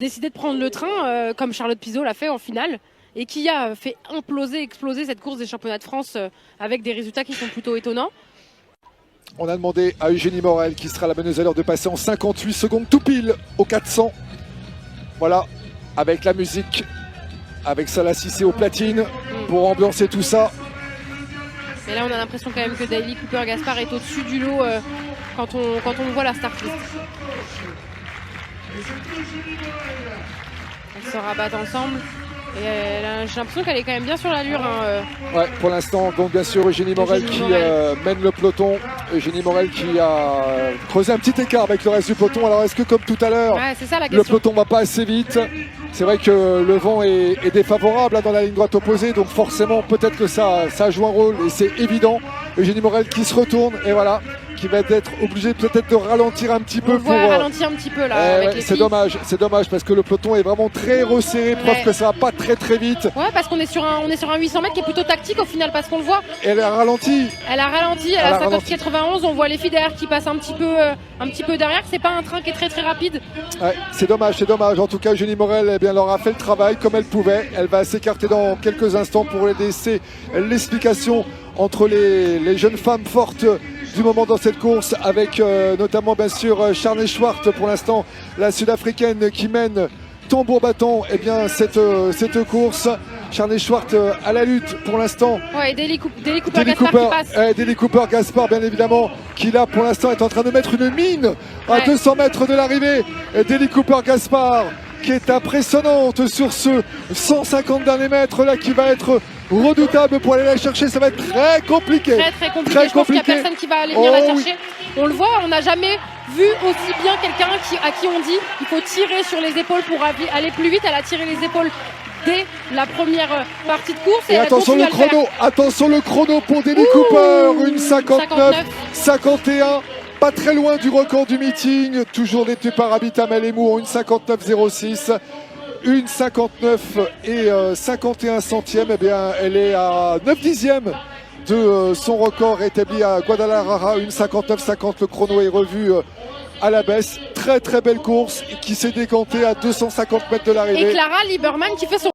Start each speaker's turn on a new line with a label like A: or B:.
A: décidé de prendre le train, comme Charlotte Pizot l'a fait en finale, et qui a fait exploser cette course des championnats de France avec des résultats qui sont plutôt étonnants.
B: On a demandé à Eugénie Morel, qui sera la meneuse à l'heure, de passer en 58 secondes tout pile au 400. Voilà, avec la musique, avec Salah Cissé aux platines pour ambiancer tout ça.
A: Mais là, on a l'impression quand même que Daily Cooper-Gaspard est au-dessus du lot quand on voit la start list. Elles se rabattent ensemble. Et j'ai l'impression qu'elle est quand même bien sur l'allure.
B: Ouais, pour l'instant, donc bien sûr Eugénie Morel qui mène le peloton. Eugénie Morel qui a creusé un petit écart avec le reste du peloton. Alors est-ce que comme tout à l'heure, le peloton va pas assez vite? C'est vrai que le vent est défavorable là, dans la ligne droite opposée, donc forcément peut-être que ça joue un rôle et c'est évident. Eugénie Morel qui se retourne et voilà, qui va être obligé peut-être de ralentir un petit peu.
A: On voit ralentir un petit peu là. Avec les
B: c'est dommage parce que le peloton est vraiment très resserré, preuve que ça va pas très vite.
A: Ouais, parce qu'on est sur un 800 mètres qui est plutôt tactique au final, parce qu'on le voit.
B: Et elle a ralenti.
A: Elle a 50-91, on voit les filles derrière qui passent un petit peu derrière. C'est pas un train qui est très rapide.
B: Ouais, c'est dommage. En tout cas, Eugénie Morel, eh bien, elle aura fait le travail comme elle pouvait. Elle va s'écarter dans quelques instants pour laisser l'explication entre les jeunes femmes fortes du moment dans cette course, avec notamment bien sûr Charney Schwartz, pour l'instant la sud-africaine qui mène tambour battant bien cette course. Charney Schwartz à la lutte pour l'instant.
A: Ouais, Daily Cooper-Gaspard qui passe.
B: Daily Cooper-Gaspard bien évidemment, qui là pour l'instant est en train de mettre une mine à 200 mètres de l'arrivée. Daily Cooper-Gaspard qui est impressionnante sur ce 150 derniers mètres là, qui va être redoutable pour aller la chercher. Ça va être très compliqué.
A: Très compliqué. Je pense qu'il n'y a personne qui va aller venir la chercher. On le voit, on n'a jamais vu aussi bien quelqu'un à qui on dit il faut tirer sur les épaules pour aller plus vite. Elle a tiré les épaules dès la première partie de course.
B: Et attention le chrono pour Daily Cooper, une 59-51. Pas très loin du record du meeting, toujours détenu par Habitam El Emour, une 59-06. Une 59 et 51 centièmes, eh bien, elle est à 9 dixièmes de son record établi à Guadalajara, une 59-50. Le chrono est revu à la baisse. Très belle course qui s'est décantée à 250 mètres de l'arrivée.
A: Et Clara Lieberman qui fait son